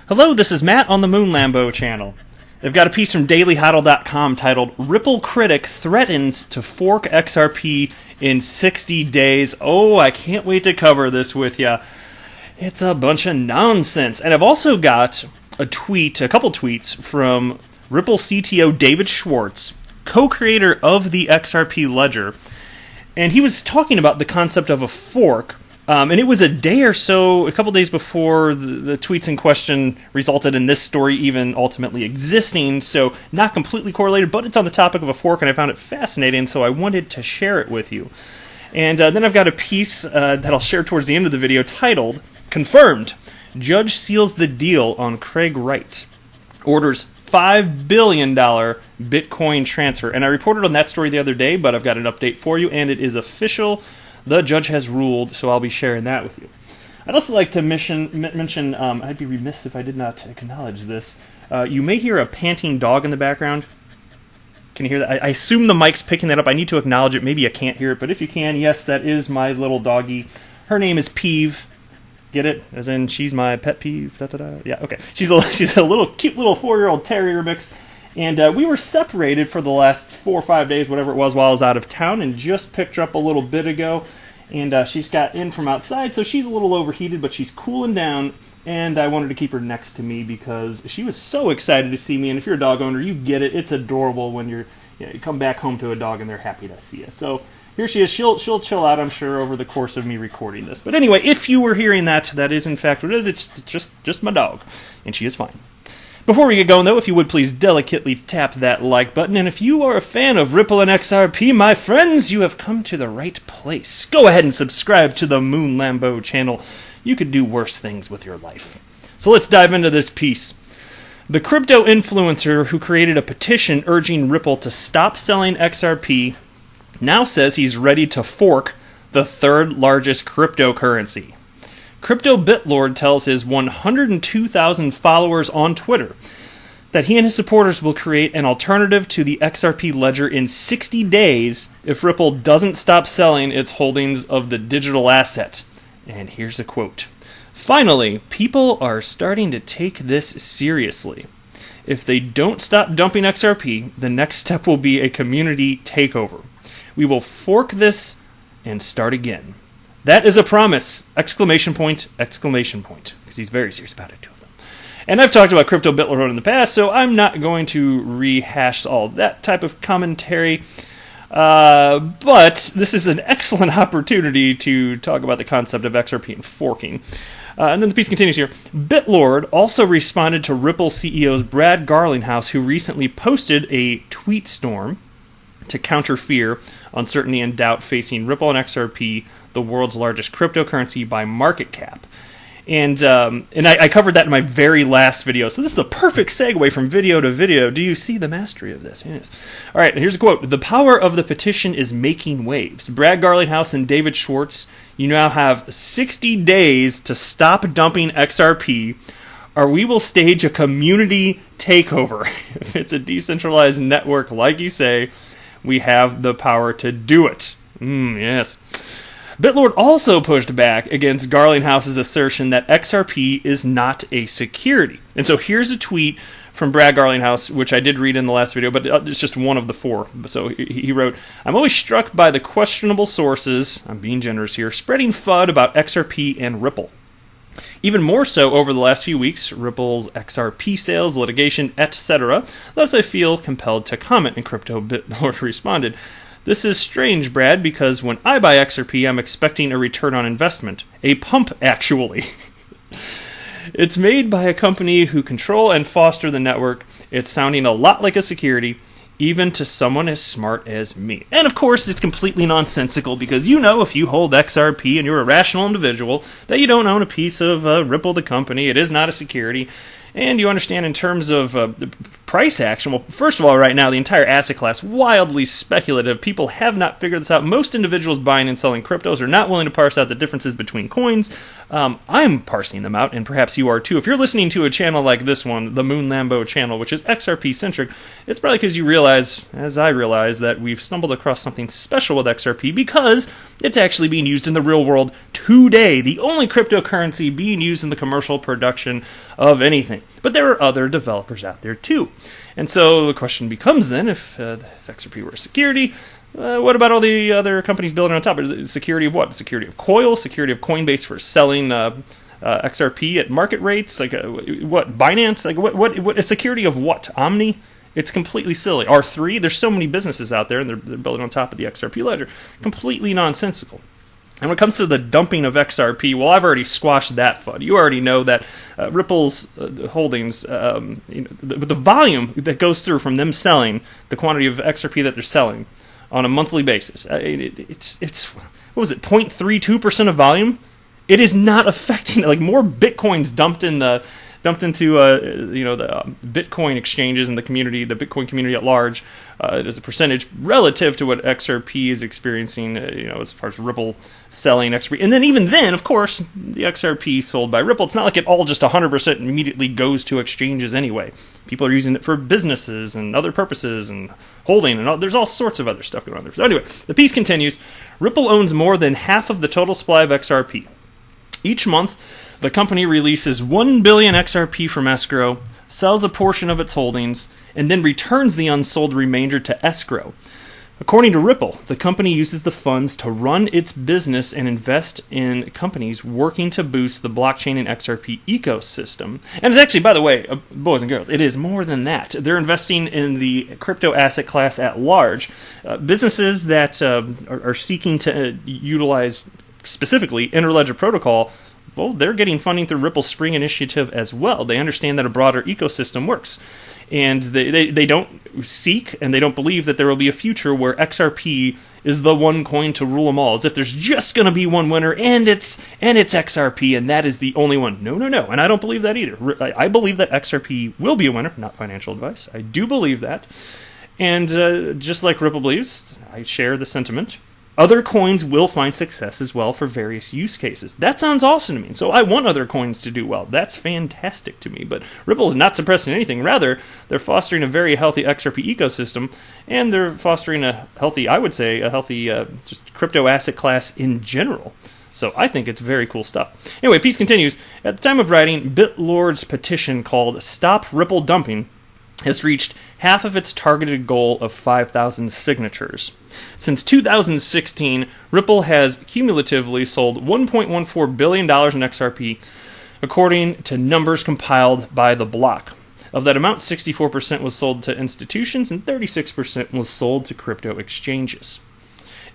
Hello, this is Matt on the Moon Lambo channel. I've got a piece from dailyhodl.com titled Ripple Critic Threatens to Fork XRP in 60 Days. Oh, I can't wait to cover this with you. It's a bunch of nonsense. And I've also got a couple tweets from Ripple CTO David Schwartz, co-creator of the XRP ledger. And he was talking about the concept of a fork. And it was a couple days before the tweets in question resulted in this story even ultimately existing, so not completely correlated, but it's on the topic of a fork, and I found it fascinating, so I wanted to share it with you. And then I've got a piece that I'll share towards the end of the video titled, Confirmed, Judge Seals the Deal on Craig Wright, Orders $5 billion Bitcoin transfer. And I reported on that story the other day, but I've got an update for you, and it is official. The judge has ruled, so I'll be sharing that with you. I'd also like to mention I'd be remiss if I did not acknowledge this. You may hear a panting dog in the background. Can you hear that? I assume the mic's picking that up. I need to acknowledge it. Maybe I can't hear it, but if you can, yes, that is my little doggie. Her name is Peeve. Get it? As in, she's my pet peeve. Da-da-da. Yeah, okay. She's a little cute little 4-year-old terrier mix. And we were separated for the last 4 or 5 days, whatever it was, while I was out of town, and just picked her up a little bit ago. And she's got in from outside, so she's a little overheated, but she's cooling down. And I wanted to keep her next to me because she was so excited to see me. And if you're a dog owner, you get it. It's adorable when you come back home to a dog and they're happy to see you. So here she is. She'll chill out, I'm sure, over the course of me recording this. But anyway, if you were hearing that, that is in fact what it is. It's just my dog, and she is fine. Before we get going, though, if you would please delicately tap that like button, and if you are a fan of Ripple and XRP, my friends, you have come to the right place. Go ahead and subscribe to the Moon Lambo channel. You could do worse things with your life. So let's dive into this piece. The crypto influencer who created a petition urging Ripple to stop selling XRP now says he's ready to fork the third largest cryptocurrency. Crypto BitLord tells his 102,000 followers on Twitter that he and his supporters will create an alternative to the XRP ledger in 60 days if Ripple doesn't stop selling its holdings of the digital asset. And here's the quote. Finally, people are starting to take this seriously. If they don't stop dumping XRP, the next step will be a community takeover. We will fork this and start again. That is a promise! Exclamation point, because he's very serious about it, two of them. And I've talked about Crypto BitLord in the past, so I'm not going to rehash all that type of commentary. But this is an excellent opportunity to talk about the concept of XRP and forking. And then the piece continues here. BitLord also responded to Ripple CEO's Brad Garlinghouse, who recently posted a tweet storm to counter fear, uncertainty, and doubt facing Ripple and XRP, the world's largest cryptocurrency by market cap. And I covered that in my very last video. So this is the perfect segue from video to video. Do you see the mastery of this? Yes. All right, here's a quote. The power of the petition is making waves. Brad Garlinghouse and David Schwartz, you now have 60 days to stop dumping XRP, or we will stage a community takeover. If it's a decentralized network, like you say, we have the power to do it. Yes. BitLord also pushed back against Garlinghouse's assertion that XRP is not a security. And so here's a tweet from Brad Garlinghouse, which I did read in the last video, but it's just one of the 4. So he wrote, I'm always struck by the questionable sources, I'm being generous here, spreading FUD about XRP and Ripple. Even more so over the last few weeks, Ripple's XRP sales, litigation, etc. Thus, I feel compelled to comment, and Crypto BitLord responded, this is strange, Brad, because when I buy XRP, I'm expecting a return on investment. A pump, actually. It's made by a company who control and foster the network. It's sounding a lot like a security, even to someone as smart as me. And of course, it's completely nonsensical because you know if you hold XRP and you're a rational individual that you don't own a piece of Ripple the company. It is not a security. And you understand in terms of price action? Well, first of all, right now, the entire asset class, wildly speculative. People have not figured this out. Most individuals buying and selling cryptos are not willing to parse out the differences between coins. I'm parsing them out, and perhaps you are too. If you're listening to a channel like this one, the Moon Lambo channel, which is XRP-centric, it's probably because you realize, as I realize, that we've stumbled across something special with XRP because it's actually being used in the real world today. The only cryptocurrency being used in the commercial production of anything. But there are other developers out there too. And so the question becomes then, if XRP were a security, what about all the other companies building on top? Is it security of what? Security of Coil? Security of Coinbase for selling XRP at market rates? Like what? Binance? Like what? A security of what? Omni? It's completely silly. R3? There's so many businesses out there, and they're building on top of the XRP ledger. Completely nonsensical. And when it comes to the dumping of XRP, well, I've already squashed that FUD. You already know that Ripple's holdings, the volume that goes through from them selling the quantity of XRP that they're selling on a monthly basis, it's what was it, 0.32% of volume? It is not affecting, like, more Bitcoins dumped into the Bitcoin exchanges and the community, the Bitcoin community at large, as a percentage relative to what XRP is experiencing, as far as Ripple selling XRP. And then even then, of course, the XRP sold by Ripple, it's not like it all just 100% immediately goes to exchanges anyway. People are using it for businesses and other purposes and holding, and there's all sorts of other stuff going on there. So anyway, the piece continues. Ripple owns more than half of the total supply of XRP. Each month, the company releases 1 billion XRP from escrow, sells a portion of its holdings, and then returns the unsold remainder to escrow. According to Ripple, the company uses the funds to run its business and invest in companies working to boost the blockchain and XRP ecosystem. And it's actually, by the way, boys and girls, it is more than that. They're investing in the crypto asset class at large. Businesses that are seeking to utilize specifically interledger protocol, well, they're getting funding through Ripple's Spring Initiative as well. They understand that a broader ecosystem works. And they don't seek and they don't believe that there will be a future where XRP is the one coin to rule them all, as if there's just going to be one winner and it's XRP and that is the only one. No. And I don't believe that either. I believe that XRP will be a winner, not financial advice. I do believe that. And just like Ripple believes, I share the sentiment. Other coins will find success as well for various use cases. That sounds awesome to me. So I want other coins to do well. That's fantastic to me. But Ripple is not suppressing anything. Rather, they're fostering a very healthy XRP ecosystem, and they're fostering a healthy, I would say, just crypto asset class in general. So I think it's very cool stuff. Anyway, piece continues. At the time of writing, BitLord's petition called Stop Ripple Dumping has reached half of its targeted goal of 5,000 signatures. Since 2016, Ripple has cumulatively sold $1.14 billion in XRP, according to numbers compiled by The Block. Of that amount, 64% was sold to institutions and 36% was sold to crypto exchanges.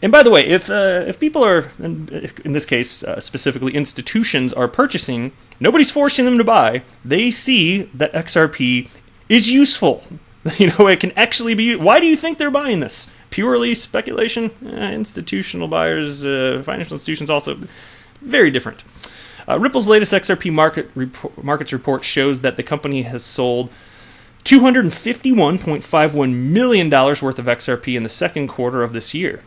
And by the way, if people are, in this case specifically institutions, are purchasing, nobody's forcing them to buy. They see that XRP is useful. It can actually be. Why do you think they're buying this? Purely speculation? Institutional buyers, financial institutions also, very different. Ripple's latest XRP markets report shows that the company has sold $251.51 million worth of XRP in the second quarter of this year.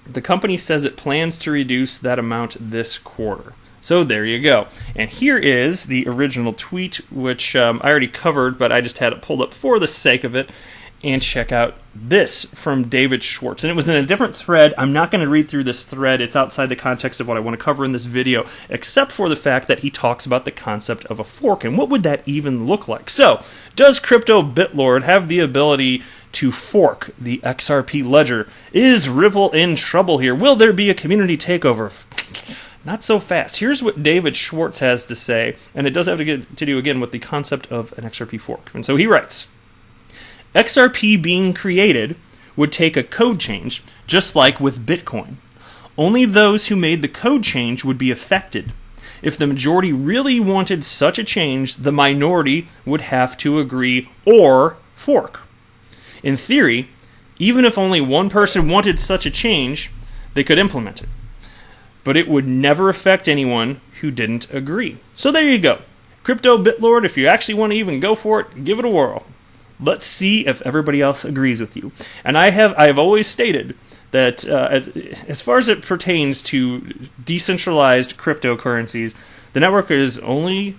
The company says it plans to reduce that amount this quarter. So there you go. And here is the original tweet, which I already covered, but I just had it pulled up for the sake of it. And check out this from David Schwartz. And it was in a different thread. I'm not going to read through this thread. It's outside the context of what I want to cover in this video, except for the fact that he talks about the concept of a fork. And what would that even look like? So, does crypto BitLord have the ability to fork the XRP ledger? Is Ripple in trouble here? Will there be a community takeover? Not so fast. Here's what David Schwartz has to say, and it does have to do again with the concept of an XRP fork. And so he writes, XRP being created would take a code change, just like with Bitcoin. Only those who made the code change would be affected. If the majority really wanted such a change, the minority would have to agree or fork. In theory, even if only one person wanted such a change, they could implement it. But it would never affect anyone who didn't agree. So there you go. Crypto BitLord, if you actually want to even go for it, give it a whirl. Let's see if everybody else agrees with you. And I have always stated that as far as it pertains to decentralized cryptocurrencies, the network is only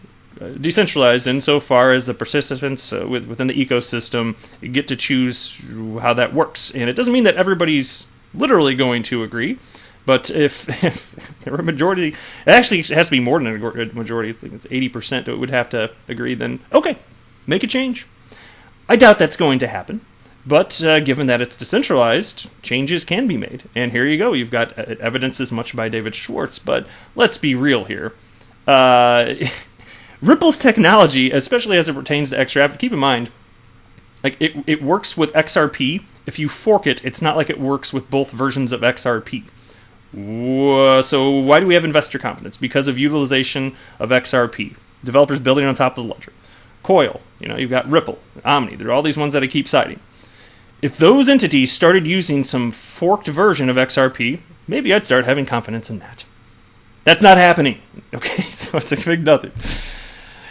decentralized insofar as the participants within the ecosystem get to choose how that works. And it doesn't mean that everybody's literally going to agree, but if there were a majority, it actually has to be more than a majority, I think it's 80% that would have to agree, then okay, make a change. I doubt that's going to happen. But given that it's decentralized, changes can be made. And here you go. You've got evidence as much by David Schwartz. But let's be real here. Ripple's technology, especially as it pertains to XRP, keep in mind, like it works with XRP. If you fork it, it's not like it works with both versions of XRP. So why do we have investor confidence? Because of utilization of XRP. Developers building on top of the ledger. Coil, you've got Ripple, Omni. There are all these ones that I keep citing. If those entities started using some forked version of XRP, maybe I'd start having confidence in that. That's not happening. Okay, so it's a big nothing.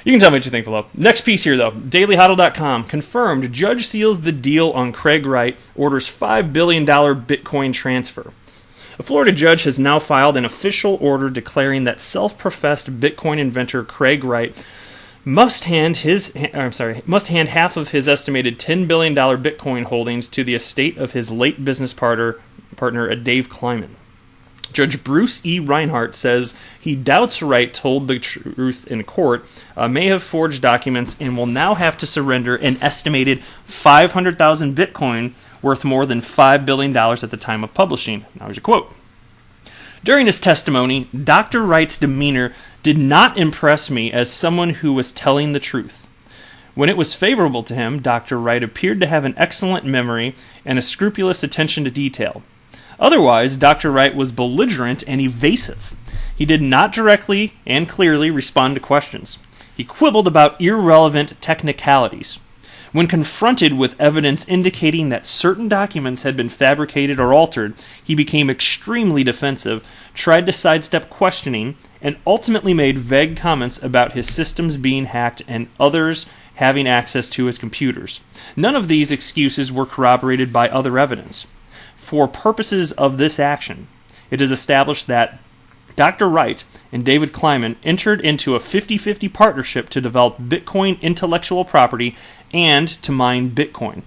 You can tell me what you think below. Next piece here, though. DailyHodl.com confirmed judge seals the deal on Craig Wright, orders $5 billion Bitcoin transfer. A Florida judge has now filed an official order declaring that self-professed Bitcoin inventor Craig Wright must hand half of his estimated $10 billion Bitcoin holdings to the estate of his late business partner Dave Kleiman. Judge Bruce E. Reinhart says he doubts Wright told the truth in court, may have forged documents, and will now have to surrender an estimated 500,000 Bitcoin worth more than $5 billion at the time of publishing. Now here's a quote. During his testimony, Dr. Wright's demeanor did not impress me as someone who was telling the truth. When it was favorable to him, Dr. Wright appeared to have an excellent memory and a scrupulous attention to detail. Otherwise, Dr. Wright was belligerent and evasive. He did not directly and clearly respond to questions. He quibbled about irrelevant technicalities. When confronted with evidence indicating that certain documents had been fabricated or altered, he became extremely defensive, tried to sidestep questioning, and ultimately made vague comments about his systems being hacked and others having access to his computers. None of these excuses were corroborated by other evidence. For purposes of this action, it is established that Dr. Wright and David Kleiman entered into a 50-50 partnership to develop Bitcoin intellectual property and to mine Bitcoin.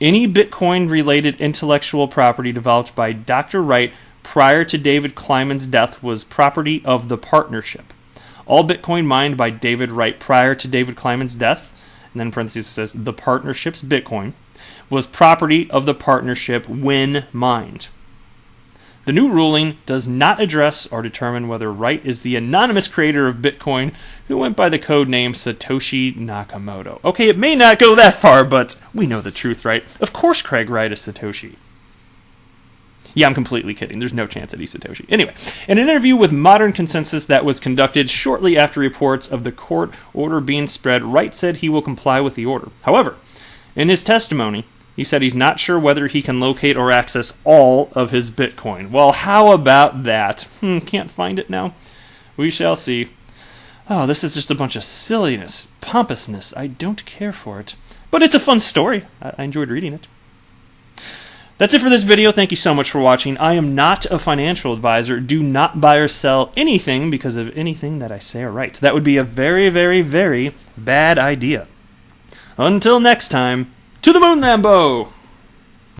Any Bitcoin-related intellectual property developed by Dr. Wright prior to David Kleiman's death was property of the partnership. All Bitcoin mined by David Wright prior to David Kleiman's death, and then in parentheses it says the partnership's Bitcoin, was property of the partnership when mined. The new ruling does not address or determine whether Wright is the anonymous creator of Bitcoin who went by the code name Satoshi Nakamoto. Okay, it may not go that far, but we know the truth, right? Of course Craig Wright is Satoshi. Yeah, I'm completely kidding. There's no chance that he's Satoshi. Anyway, in an interview with Modern Consensus that was conducted shortly after reports of the court order being spread, Wright said he will comply with the order. However, in his testimony, he said he's not sure whether he can locate or access all of his Bitcoin. Well, how about that? Can't find it now? We shall see. Oh, this is just a bunch of silliness, pompousness. I don't care for it. But it's a fun story. I enjoyed reading it. That's it for this video. Thank you so much for watching. I am not a financial advisor. Do not buy or sell anything because of anything that I say or write. That would be a very, very, very bad idea. Until next time, to the moon, Lambo!